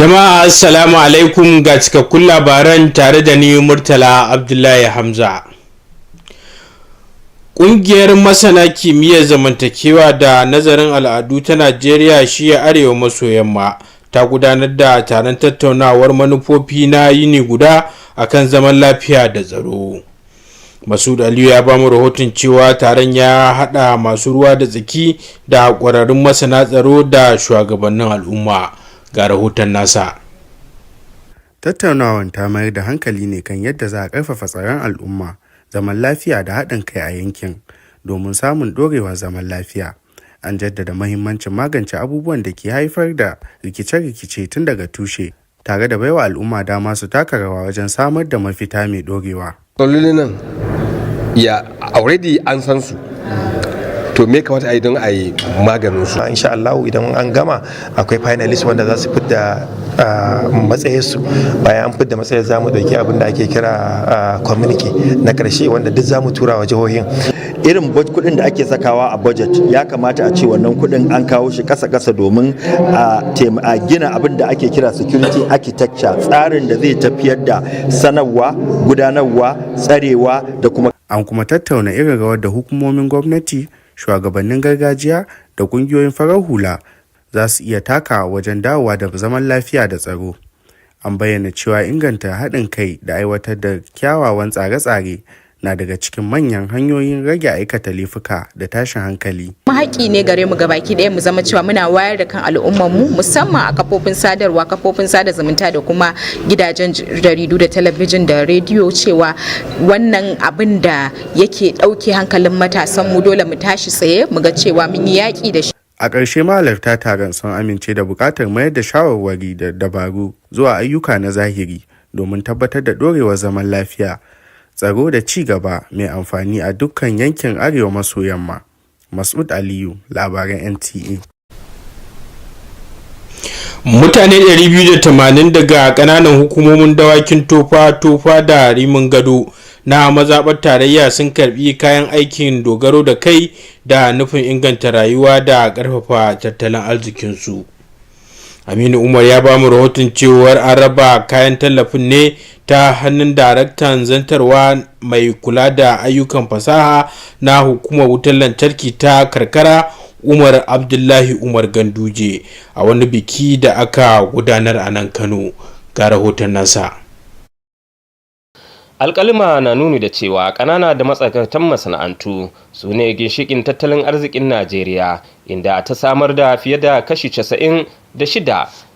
Jama'a assalamu alaikum ga cikakkun labaran tare da ni Murtala Abdullahi Hamza. Ƙungiyar masana kimiyyar zamantakewa da nazarin al'adu ta Najeriya shiya arewa maso yamma ta gudanar da taron tattaunawar manufofi na yini guda akan zaman lafiya da tsaro. Masud Aliyu ya bamu rahoton cewa taron ya haɗa masu ruwa da tsaki da ƙwararrun masana tsaro da shugabannin al'umma. Ga rahoton nasa. Tattaunawar ta mayar da hankali ne kan yadda za a ƙarfafa tsaron al'umma, zaman lafiya da haɗin kai a yankin domin samun ɗorewar zaman lafiya. An jaddada mahimmancin magance abubuwan da ke haifar da rikice-rikice tun daga tushe, tare da baiwa al'umma dama su taka rawa wajen samar da mafita mai ɗorewa. Matsalolin nan ya already an san su, to me kamata a yi don a yi maganin su. Insha Allah idan an gama akwai finalist wanda za su fidda matsayinsu. Bayan an fidda matsayin za mu dauki abin da ake kira communique na karshe wanda duk za mu tura wa jihohin. Irin kudin da ake sakawa a budget ya kamata a ce wannan kudin an kawo shi kasa domin a gina abin da ake kira security architecture, tsarin da zai tafiyar da sanarwa, gudanarwa, tsarewa da kuma. An kuma tattauna irin rawar da hukumomin gwamnati, shugabannin gargajiya da kungiyoyin farar hula za su iya takawa wajen dawowa da zaman lafiya da tsaro. An bayyana cewa inganta haɗin kai da aiwatar da kyawawan tsare-tsare na daga cikin manyan hanyoyin rage aikata laifuka da tashin hankali. Haƙƙi ne gare mu gabaki ɗaya mu zama cewa muna wayar da kan al'ummarmu musamman a kafofin sadarwa, kafofin sada zumunta da kuma gidajen jaridu da talabijin da rediyo, cewa wannan abin da yake ɗauke hankalin matasanmu dole mu tashi tsaye mu ga cewa mun yi yaƙi da shi. A ƙarshe mahalarta taron sun amince da buƙatar mayar da shawarwari da dabaru zuwa ayyuka na zahiri domin tabbatar da ɗorewar zaman lafiya, tsaro da ci gaba mai amfani a dukkan yankin arewa maso yamma. Masud Aliyu, labaran NTA. Mutane 280 daga ƙananan hukumomin dawakin tofa da rimin gado na mazaɓar tarayya sun karɓi kayan aikin dogaro da kai da nufin inganta rayuwa da ƙarfafa tattalin arzikinsu. Aminu Umar ya ba mu rahoton cewar an raba kayan tallafin ne ta hannun daraktan zantarwa mai kula da ayyukan fasaha na hukumar wutar lantarki ta karkara Umar Abdullahi Umar Ganduje a wani biki da aka gudanar a nan Kano. Ga rahoton nasa. Alƙalima na nuni da cewa ƙanana da matsakaitan masana'antu su ne ginshiƙin tattalin arzikin Najeriya, inda ta samar da fiye da kashi 96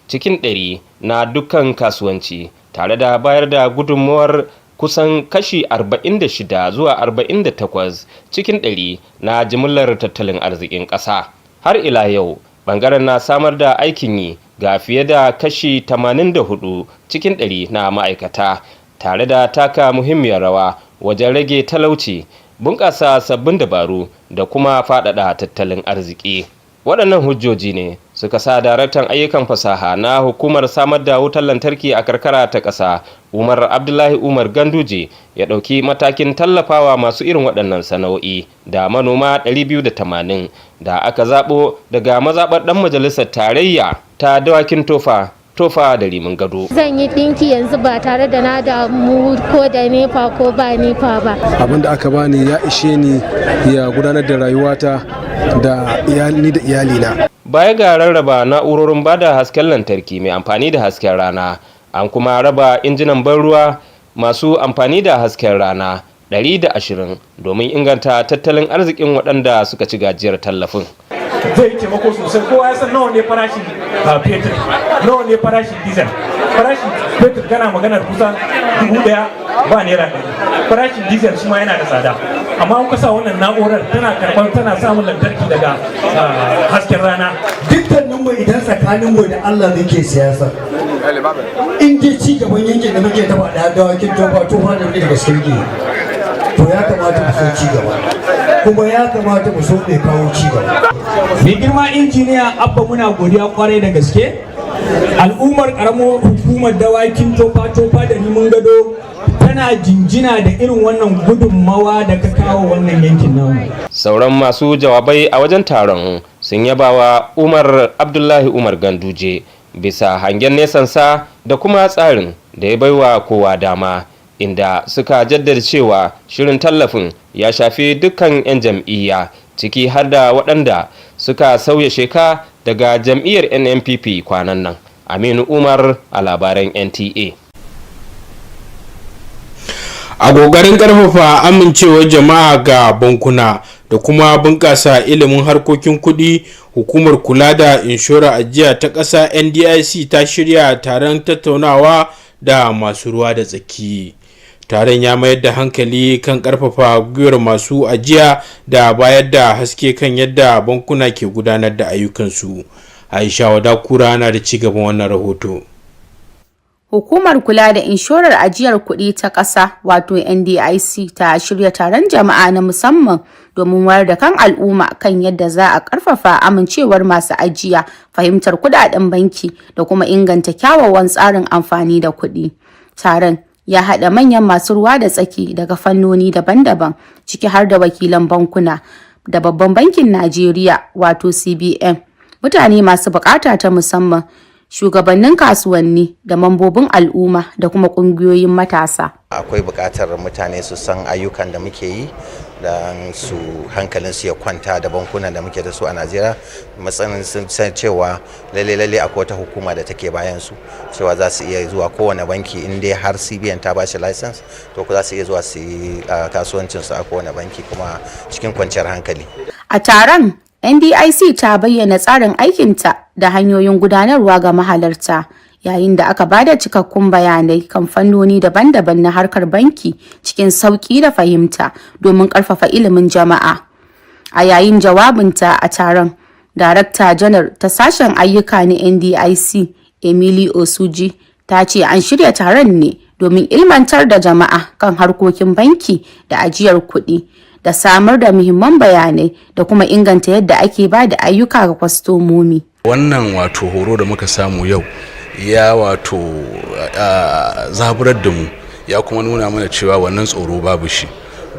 cikin 100 na dukkan kasuwanci, tare da bayar da gudunmuwar kusan kashi 46 zuwa 48 cikin 100 na jimillar tattalin arzikin ƙasa. Har ila yau, ɓangaren na samar da aikin yi ga fiye da kashi 84 cikin 100 na ma'aikata, tare da taka muhimmiyar rawa wajen rage talauci, bunƙasa sabbin dabaru da kuma faɗaɗa tattalin arziki. Waɗannan hujjoji ne suka sa daraktan ayyukan fasaha na hukumar samar da wutar lantarki a karkara ta ƙasa Umar Abdullahi Umar Ganduje ya ɗauki matakin tallafawa masu irin waɗannan sana'o'i da manoma 280 da aka zaɓo daga mazaɓar ɗan majalisar tarayya ta dawakin tofa da rimin gado. Zan yi ɗinki yanzu ba tare da na damu ko da nefa ko ba nefa ba. Abin da aka bani ya ishe ni ya gudanar da rayuwata da ni da iyalina. Baya ga rarraba na'urorin bada hasken lantarki mai amfani da hasken rana, an kuma raba injinan ban ruwa masu amfani da hasken rana 120 domin inganta tattalin arzikin waɗanda suka ci gajiyar tallafin. Zai taimako sosai. Kowa ya san nawa ne farashin fetur, nawa ne farashin diesel. Farashin fetur kana maganar kusan 1000 ba naira 100. Farashin diesel shi ma yana da tsada, amma an kasa wannan na'urar tana samun lantarki daga hasken rana. Dukkanin mu idan tsakanin mu da Allah muke siyasa, in dai ci gaban yankin da muke taba da dawakin tofa da muke da gaske, to ya kamata mu so ci gaba, kuma ya kamata mu so mai kawo ci gaba. Mai girma injiniya Abba, muna godiya kwarai da gaske. Al'ummar karamar hukumar dawakin tofa da rimin gado tana jinjina da irin wannan gudunmawa da ka kawo wannan yankin namu. Sauran masu jawabai a wajen taron sun yabawa Umar Abdullahi Umar Ganduje bisa hangen nesansa da kuma tsarin da ya baiwa kowa dama, inda suka jaddada cewa shirin tallafin ya shafi dukkan 'yan jam'iyya, ciki har da waɗanda suka sauya sheka daga jam'iyyar NNPP kwanan nan. Aminu Umar a labaran NTA. A ƙoƙarin ƙarfafa amincewar jama'a ga bankuna da kuma bunƙasa ilimin harkokin kuɗi, hukumar kula da inshorar ajiya ta ƙasa NDIC ta shirya taron tattaunawa da masu ruwa da tsaki. Taron ya mayar da hankali kan ƙarfafa gwiwar masu ajiya da bayar da haske kan yadda bankuna ke gudanar da ayyukansu. Aisha Wadakura na da cigaban wannan rahoto. Hukumar kula da inshorar ajiyar kuɗi ta ƙasa wato NDIC ta shirya taron jama'a na musamman domin wayar da kan al'umma kan yadda za a ƙarfafa amincewar masu ajiya, fahimtar kuɗaɗen banki da kuma inganta kyawawan tsarin amfani da kuɗi. Taron ya haɗa manyan masu ruwa da tsaki daga fannoni daban-daban, ciki har da wakilan bankuna da babban bankin Najeriya wato CBN, mutane masu buƙata ta musamman, shugabannin kasuwanni da mambobin al'umma da kuma kungiyoyin matasa. Akwai buƙatar mutane su san ayyukan da muke yi don su hankalin su ya kwanta da bankunan da muke da su a Najeriya, matsayin sun san cewa lalle akwai wata hukuma da take bayan su, cewa za su iya zuwa kowane banki in dai har CBN ta bashi license, to za su iya zuwa su yi kasuwancin su a kowane banki kuma cikin kwanciyar hankali. A taron NDIC ta bayyana tsarin aikinta da hanyoyin gudanarwa ga mahalarta, yayin da aka bada cikakkun bayanai kan fannoni daban-daban na harkar banki cikin sauƙi da fahimta domin ƙarfafa ilimin jama'a. A yayin jawabinta a taron, Darakta Janar ta sashen ayyuka na NDIC, Emily Osuji, ta ce an shirya taron ne domin ilmantar da jama'a kan harkokin banki da ajiyar kuɗi, da samar da muhimman bayanai da kuma inganta yadda ake ba da ayyuka ga kwastomomi. Wannan wato horo da muka samu yau ya wato zaburar da mu, ya kuma nuna mana cewa wannan tsoro babu shi,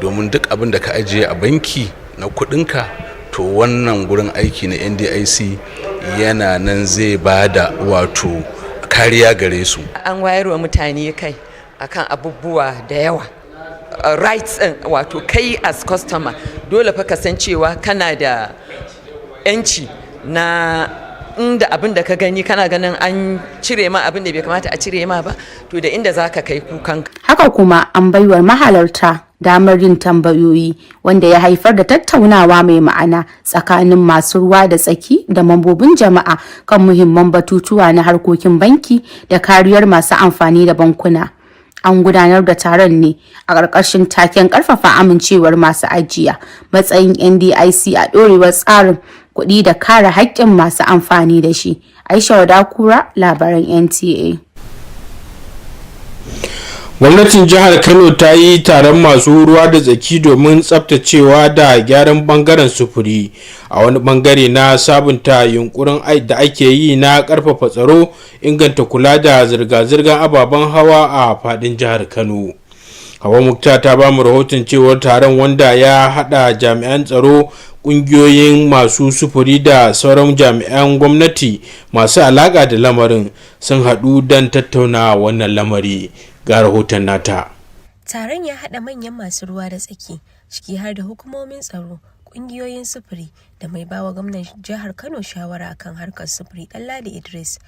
domin duk abin da ka ajiye a banki na kudinka, to wannan gurin aiki na NDIC yana nan zai ba da wato kariya gare su. An wayarwa mutane kai akan abubuwa da yawa. Rights wato kai as customer dole fa kasancewa kana da yanci na inda abin da ka gani kana ganin an cire ma abin da bai kamata a cire ma ba, to da inda zaka kai kukan. Haka kuma an baiwa mahalarta damar yin tambayoyi, wanda ya haifar da tattaunawa mai ma'ana tsakanin masu ruwa da tsaki da mambobin jama'a kan muhimman batutuwa na harkokin banki da kariyar masu amfani da bankuna. An gudanar da taron ne a ƙarƙashin taken ƙarfafa amincewar masu ajiya, matsayin NDIC a ɗorewar tsarin kuɗi da kare haƙƙin masu amfani da shi. Aisha Wadakura, labaran NTA. Gwamnatin jihar Kano ta yi taron masu ruwa da tsaki domin tsaftacewa da gyaran bangaren sufuri a wani bangare na sabunta yunkurin da ake yi na karfafa tsaro, inganta kula da zirga-zirgar ababen hawa a fadin jihar Kano. Hawa Mukta ta ba mu rahoton cewar taron, wanda ya hada jami'an tsaro, kungiyoyin masu sufuri da sauran jami'an gwamnati masu alaka da lamarin, sun haɗu don tattauna wannan lamari. Ga rahoton nata. Taron ya haɗa manyan masu ruwa da tsaki, ciki har da hukumomin tsaro, ƙungiyoyin sufuri da mai bawa gwamnan jihar Kano shawara kan harkar sufuri Ɗanladi Idris.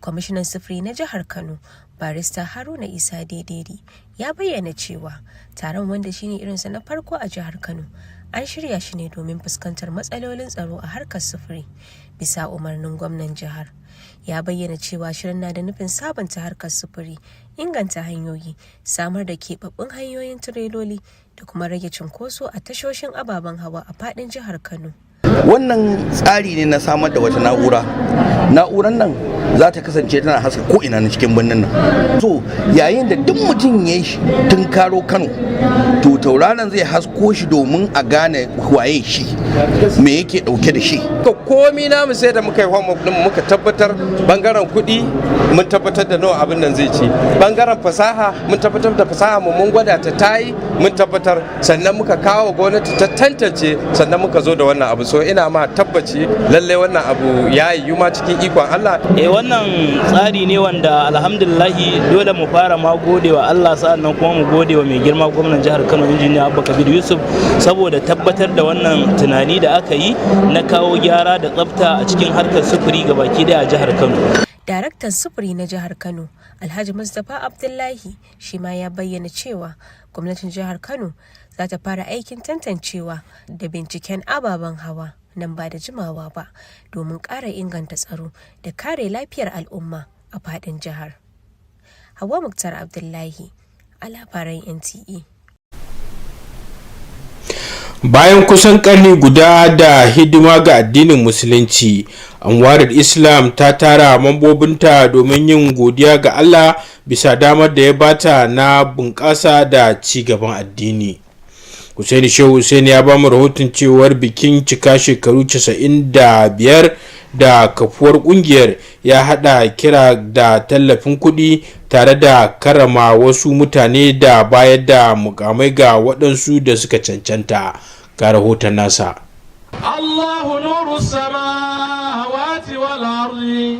Kwamishinan sufuri na jihar Kano, Barista Haruna Isa Dederi, ya bayyana cewa taron, wanda shine irinsa na farko a jihar Kano, an shirya shi ne domin fuskantar matsalolin tsaro a harkar sufuri bisa umarnin gwamnan jihar. Ya bayyana cewa shirin na da nufin sabunta harkar sufuri, inganta hanyoyi, samar da keɓaɓɓun hanyoyin tireloli da kuma rage cunkoso a tashoshin ababen hawa a faɗin jihar Kano. Wannan tsari ne na samar da wata na'urar nan za ta kasance tana haska ko ina na cikin birnin nan. So yayin da duk mutum ya yi tunkaro Kano, to tauraron zai hasko shi domin a gane waye shi, me yake dauke da shi. Komi namu sai da muka yi homework din muka tabbatar, bangaren kuɗi mun tabbatar da nawa abin nan zai ci, bangaren fasaha mun tabbatar da fasaha mu mun gwada ta tayi mun tabbatar, sannan muka kawo gwamnati ta tantance, sannan muka zo da wannan abu. so ina ma tabbaci lalle wannan abu ya yi ma cikin ikon Allah. Wannan tsari ne wanda alhamdulillahi dole mu fara ma gode wa Allah, sa'annan kuma mu gode wa mai girma gwamnan jihar Kano injiniya Abba Kabir Yusuf saboda tabbatar da wannan tunani da aka yi na kawo gyara da tsafta a cikin harkar sufuri ga baki daya a jihar Kano. Daraktan sufuri na jihar Kano, Alhaji Mustapha Abdullahi, shi ma ya bayyana cewa gwamnatin jihar Kano za ta fara aikin tantancewa da binciken ababen hawa nan ba da jimawa ba domin ƙara inganta tsaro da kare lafiyar al'umma a faɗin jihar. Hauwa Muktar Abdullahi, a labaran NTA. Bayan kusan ƙarni guda da hidima ga addinin musulunci, Anwarul Islam ta tara mambobinta domin yin godiya ga Allah bisa damar da ya bata na bunƙasa da ci gaban addini. Hussaini Shehu Hussaini ya ba mu rahoton cewar bikin cika shekaru 95 da kafuwar kungiyar ya hada kira da tallafin kuɗi tare da karama wasu mutane da bayar da mukamai ga waɗansu da suka cancanta. Ga rahoton nasa. Allahu nuru samawati wal ardi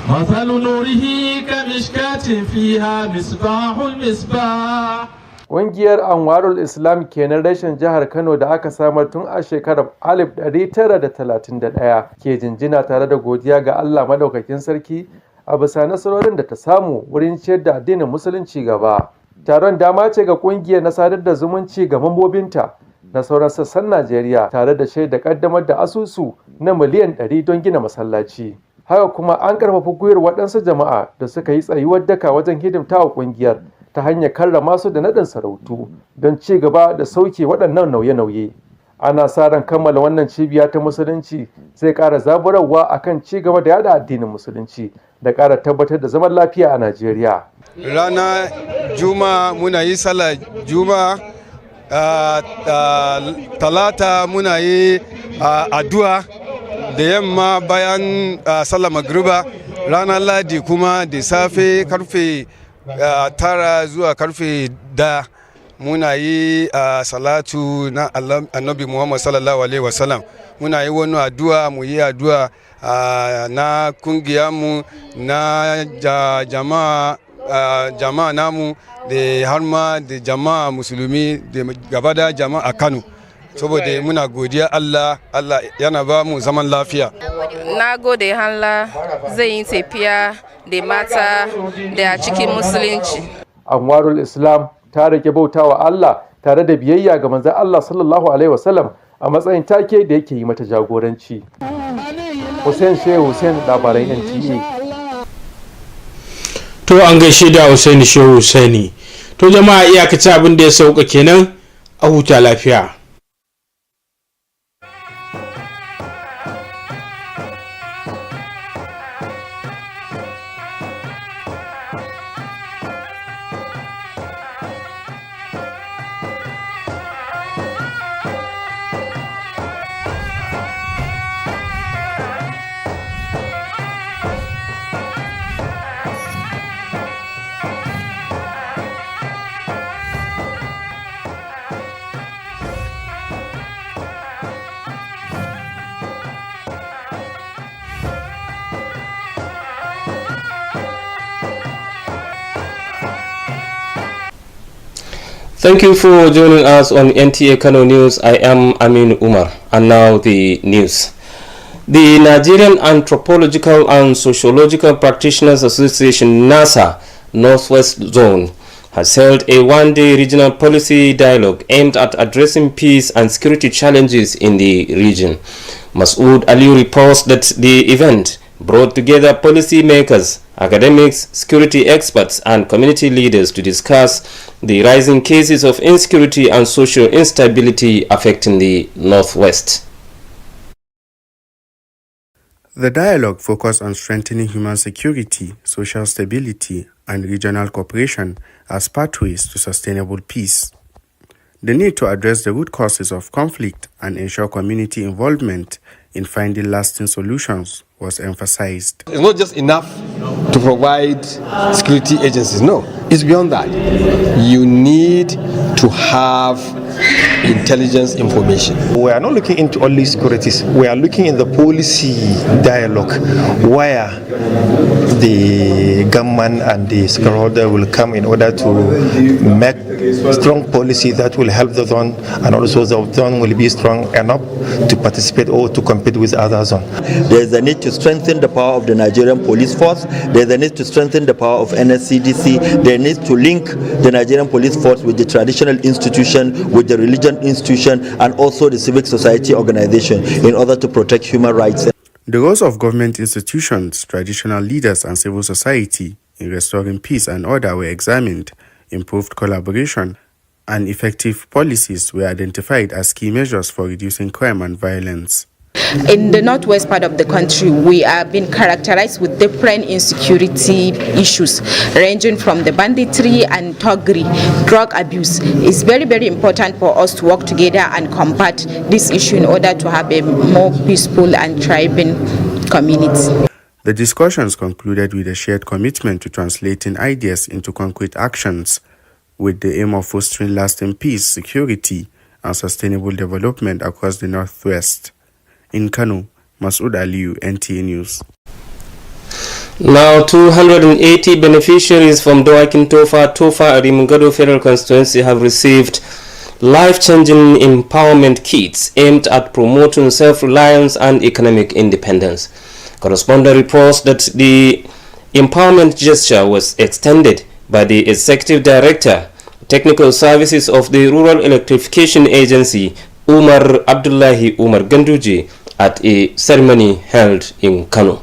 mathalu nurihi kamishkatin fiha misbahul misbah. Ƙungiyar Anwarul Islam kenan rashin jihar Kano da aka samar tun a shekarar 1931 ke jinjina tare da godiya ga Allah Madaukakin Sarki a bisa nasarorin da ta samu wurin ciyar da addinin Musulunci gaba. Taron dama ce ga ƙungiyar na sadar da zumunci ga mambobinta na sauran sassan Najeriya tare da shaida ƙaddamar da asusu na miliyan 100 don gina masallaci. Haka kuma an ƙarfafa gwiwar waɗansu jama'a da suka yi tsayuwar daka wajen hidimta wa ƙungiyar ta hanyar karrama su da naɗin sarautu don ci gaba da sauke waɗannan nauye-nauye. Ana sa ran kammala wannan cibiya ta musulunci zai ƙara zaburarwa akan ci gaba da yada addinin musulunci da ƙara tabbatar da zaman lafiya a Najeriya. Rana Juma'a muna yi sallar Juma'a, Talata muna yi addu'a da yamma bayan sallar magriba, ranar Ladi kuma da safe karfe 9 zuwa karfe 1 muna yi salatu na annabi Muhammad sallallahu alaihi wasallam. Muna yi wani addu'a, mu yi addu'a na kungiyarmu na jama'a namu da har ma da jama'a musulmi da gaba da jama'a Kano, saboda muna godiya Allah yana ba mu zaman lafiya. Na gode Allah zai yi tafiya da mata da cikin musulunci. Anwarul Islam ta rike bautawa Allah tare da biyayya ga manzon Allah sallallahu alaihi wasallam a matsayin take da yake yi mata jagoranci. Hussein Shehu Hussein, labaran NTA. To an gaishe da Hussein Shehu Hussaini. To jama'a iyakaci abin da ya sauka kenan, a huta lafiya. Thank you for joining us on Nta Kano News. I am Amin Umar, and now the news. The Nigerian Anthropological and Sociological Practitioners Association (NASA) Northwest Zone has held a one-day regional policy dialogue aimed at addressing peace and security challenges in the region. Masood Ali reports that the event brought together policymakers, academics, security experts, and community leaders to discuss the rising cases of insecurity and social instability affecting the Northwest. The dialogue focused on strengthening human security, social stability, and regional cooperation as pathways to sustainable peace. The need to address the root causes of conflict and ensure community involvement in finding lasting solutions was emphasized. It's not just enough to provide security agencies. No, it's beyond that. You need to have intelligence information. We are not looking into only securities. We are looking in the policy dialogue where the government and the stakeholder will come in order to make strong policy that will help the zone, and also the zone will be strong enough to participate or to compete with other zones. There is a need to strengthen the power of the Nigerian police force. There is a need to strengthen the power of NSCDC. There needs to link the Nigerian police force with the traditional institution, with the religion institution, and also the civic society organization in order to protect human rights. The roles of government institutions, traditional leaders, and civil society in restoring peace and order were examined. Improved collaboration and effective policies were identified as key measures for reducing crime and violence. In the northwest part of the country, we are being characterized with different insecurity issues, ranging from the banditry and thuggery, drug abuse. It's very, very important for us to work together and combat this issue in order to have a more peaceful and thriving community. The discussions concluded with a shared commitment to translating ideas into concrete actions, with the aim of fostering lasting peace, security, and sustainable development across the Northwest. In Kano, Masood Aliyu, NTA News. Now, 280 beneficiaries from Dawakin Tofa Arimungado Federal Constituency have received life-changing empowerment kits aimed at promoting self-reliance and economic independence. Correspondent reports that the empowerment gesture was extended by the Executive Director, Technical Services of the Rural Electrification Agency, Umar Abdullahi Umar Ganduje, at a ceremony held in Kano.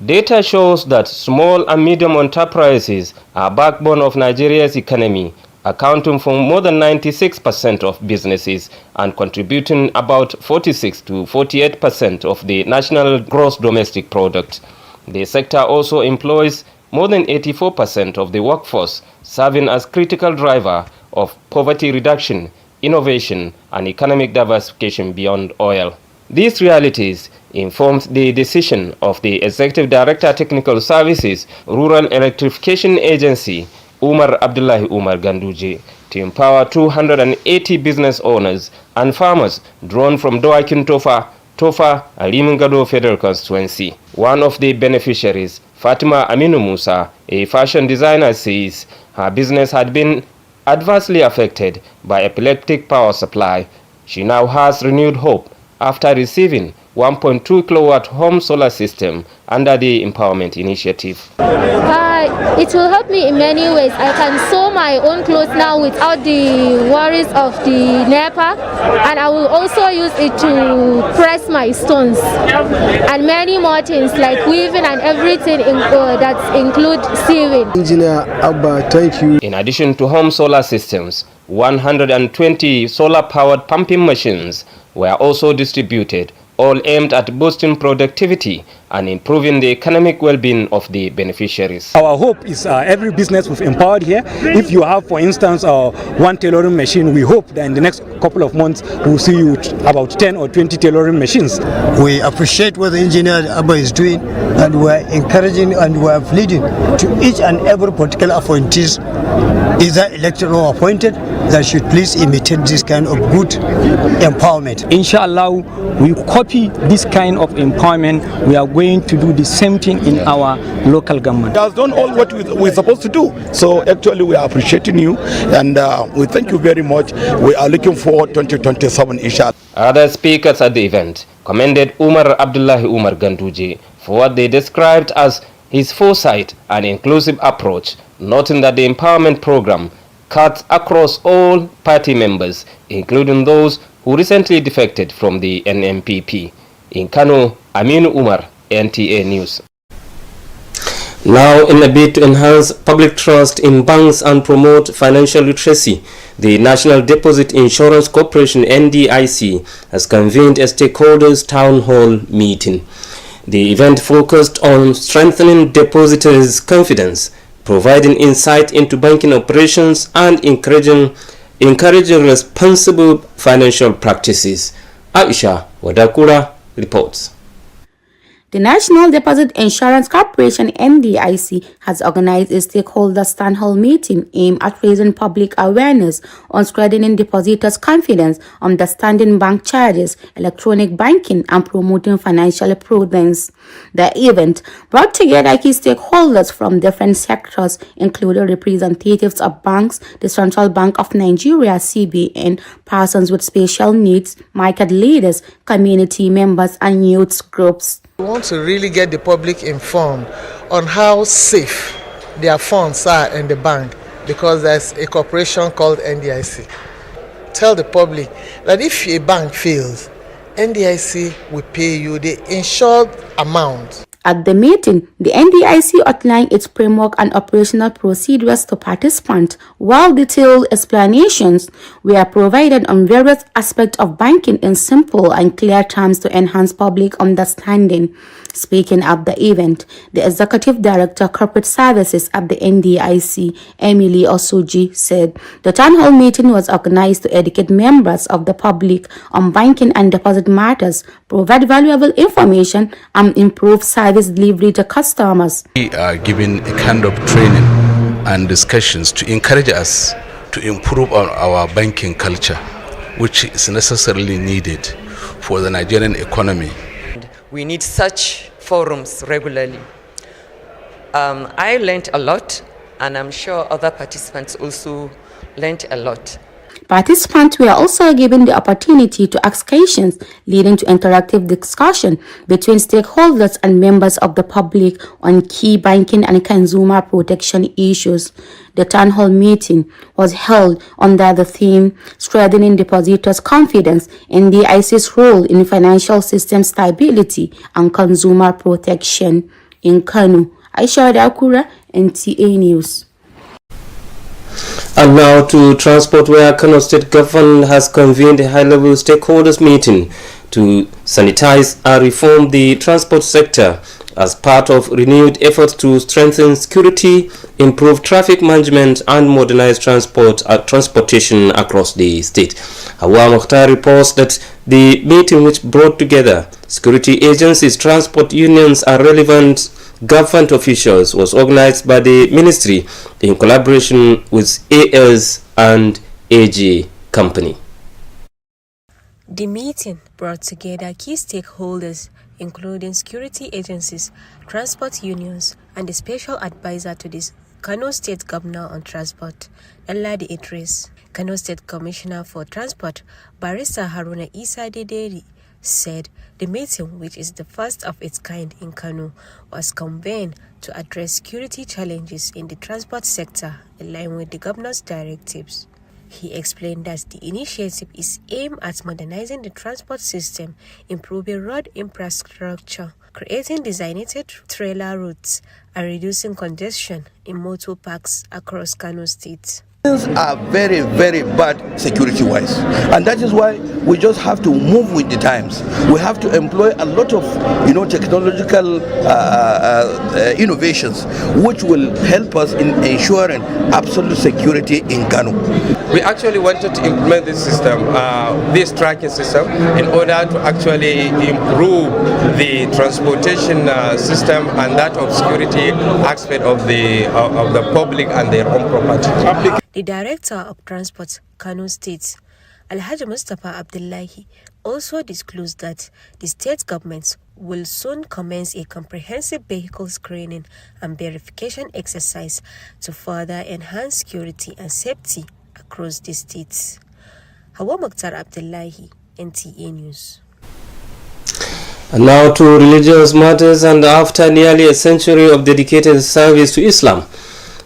Data shows that small and medium enterprises are backbone of Nigeria's economy, accounting for more than 96% of businesses and contributing about 46 to 48% of the national gross domestic product. The sector also employs more than 84% of the workforce, serving as critical driver of poverty reduction, innovation, and economic diversification beyond oil. These realities informed the decision of the Executive Director Technical Services, Rural Electrification Agency, Umar Abdullahi Umar Ganduje, to empower 280 business owners and farmers drawn from Dawakin Tofa, Alimungado Federal Constituency. One of the beneficiaries, Fatima Aminu Musa, a fashion designer, says her business had been adversely affected by epileptic power supply. She now has renewed hope after receiving 1.2 kilowatt home solar system under the Empowerment Initiative. It will help me in many ways. I can sew my own clothes now without the worries of the NEPA, and I will also use it to press my stones and many more things like weaving and everything that include sewing. Engineer Abba, thank you. In addition to home solar systems, 120 solar-powered pumping machines were also distributed, all aimed at boosting productivity and improving the economic well-being of the beneficiaries. Our hope is every business we've empowered here. If you have, for instance, one tailoring machine, we hope that in the next couple of months we'll see you about 10 or 20 tailoring machines. We appreciate what the engineer Abba is doing, and we're encouraging and we're pleading to each and every political appointees, either elected or appointed, that should please imitate this kind of good empowerment. Inshallah, we copy this kind of empowerment. We are going to do the same thing in our local government. It has done all what we're supposed to do. So actually we are appreciating you, and we thank you very much. We are looking forward to 2027 inshallah. Other speakers at the event commended Umar Abdullahi Umar Ganduje for what they described as his foresight and inclusive approach, noting that the empowerment program cuts across all party members, including those who recently defected from the NMPP. In Kano, Aminu Umar, NTA News. Now, in a bid to enhance public trust in banks and promote financial literacy, the National Deposit Insurance Corporation (NDIC) has convened a stakeholders town hall meeting. The event focused on strengthening depositors' confidence, providing insight into banking operations, and encouraging responsible financial practices. Aisha Wadakura reports. The National Deposit Insurance Corporation (NDIC) has organized a stakeholders town hall meeting aimed at raising public awareness on strengthening depositors' confidence, understanding bank charges, electronic banking, and promoting financial prudence. The event brought together key stakeholders from different sectors, including representatives of banks, the Central Bank of Nigeria (CBN), persons with special needs, market leaders, community members, and youth groups. We want to really get the public informed on how safe their funds are in the bank, because there's a corporation called NDIC. Tell the public that if a bank fails, NDIC will pay you the insured amount. At the meeting, the NDIC outlined its framework and operational procedures to participants, while detailed explanations were provided on various aspects of banking in simple and clear terms to enhance public understanding. Speaking at the event, the Executive Director Corporate Services at the NDIC, Emily Osuji, said the town hall meeting was organized to educate members of the public on banking and deposit matters, provide valuable information, and improve service delivery to customers. We are giving a kind of training and discussions to encourage us to improve on our banking culture, which is necessarily needed for the Nigerian economy. We need such forums regularly. I learned a lot, and I'm sure other participants also learned a lot. Participants were also given the opportunity to ask questions, leading to interactive discussion between stakeholders and members of the public on key banking and consumer protection issues. The town hall meeting was held under the theme Strengthening Depositors' Confidence in the NDIC's role in financial system stability and consumer protection. In Kano, Aisha Dakura, NTA News. And now to transport, where Kano State Government has convened a high-level stakeholders meeting to sanitize and reform the transport sector as part of renewed efforts to strengthen security, improve traffic management, and modernize transportation across the state. Hawa Mukhtar reports that the meeting, which brought together security agencies, transport unions, and relevant government officials, was organized by the ministry in collaboration with AS and AG Company. The meeting brought together key stakeholders, including security agencies, transport unions, and the special advisor to the Kano State Governor on Transport, Nta Idris. Kano State Commissioner for Transport, Barrister Haruna Isa Dederi, said the meeting, which is the first of its kind in Kano, was convened to address security challenges in the transport sector in line with the governor's directives. He explained that the initiative is aimed at modernizing the transport system, improving road infrastructure, creating designated trailer routes, and reducing congestion in motor parks across Kano State. Are very, very bad security-wise, and that is why we just have to move with the times. We have to employ a lot of, technological innovations, which will help us in ensuring absolute security in Kano. We actually wanted to implement this system, this tracking system, in order to actually improve the transportation system and that of security aspect of the public and their own property. The Director of Transport, Kano State, Alhaji Mustapha Abdullahi, also disclosed that the state government will soon commence a comprehensive vehicle screening and verification exercise to further enhance security and safety across the states. Hawa Mukhtar Abdullahi, NTA News. And now to religious matters, and after nearly a century of dedicated service to Islam,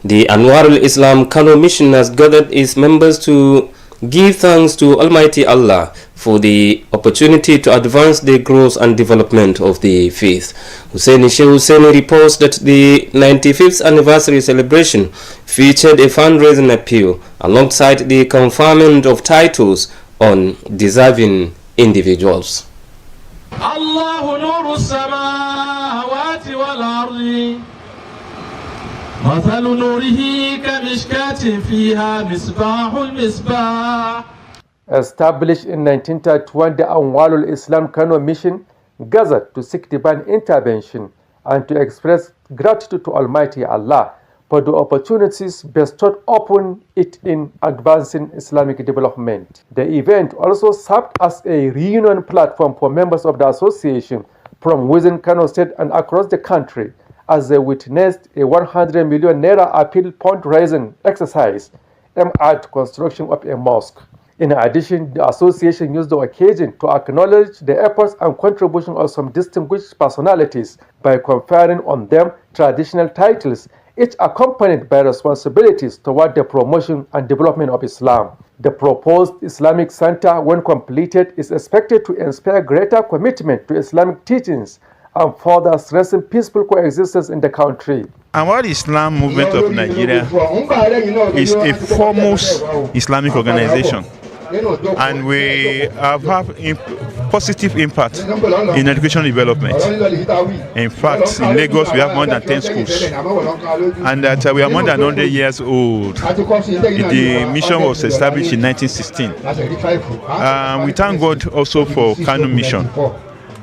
the Anwarul Islam Kano Mission has gathered its members to give thanks to Almighty Allah for the opportunity to advance the growth and development of the faith. Husseini Sheikh Husseini reports that the 95th anniversary celebration featured a fundraising appeal alongside the conferment of titles on deserving individuals. Allahu nuru samawati wal ardi مثل نوره كمشكاة فيها مصباح المصباح. Established in 1931, the Anwarul Islam Kano Mission gathered to seek divine intervention and to express gratitude to Almighty Allah for the opportunities bestowed upon it in advancing Islamic development. The event also served as a reunion platform for members of the association from within Kano State and across the country as they witnessed a 100 million naira appeal fundraising exercise aimed at construction of a mosque. In addition, the association used the occasion to acknowledge the efforts and contribution of some distinguished personalities by conferring on them traditional titles, each accompanied by responsibilities toward the promotion and development of Islam. The proposed Islamic Center, when completed, is expected to inspire greater commitment to Islamic teachings and further strengthen peaceful coexistence in the country. Our Islam movement of Nigeria is a foremost Islamic organization, and we have positive impact in education development. In fact, in Lagos we have more than 10 schools, and that we are more than 100 years old. The mission was established in 1916. We thank God also for Kano Mission,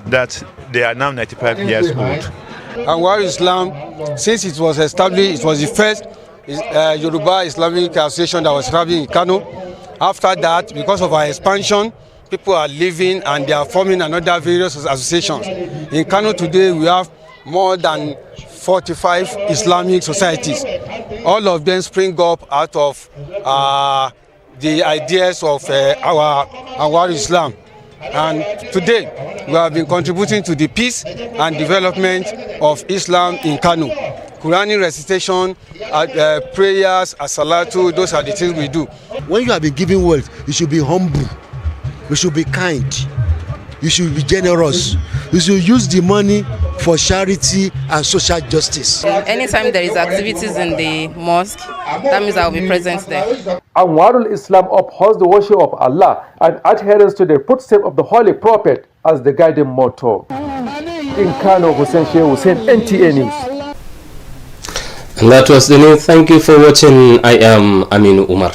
that they are now 95 years old. Anwar Islam, since it was established, it was the first Yoruba Islamic association that was established in Kano. After that, because of our expansion, people are leaving and they are forming another various associations. In Kano today, we have more than 45 Islamic societies. All of them spring up out of the ideas of our Anwar Islam. And today, we have been contributing to the peace and development of Islam in Kano. Quranic recitation, prayers, as-salatu, those are the things we do. When you have been given wealth, you should be humble, you should be kind, you should be generous, you should use the money for charity and social justice. Anytime there is activities in the mosque, that means I will be present there. Anwarul Islam upholds the worship of Allah and adherence to the footsteps of the Holy Prophet as the guiding motto. In Kano, Hussein NTA News. And that was the news. Thank you for watching. I am Aminu Umar.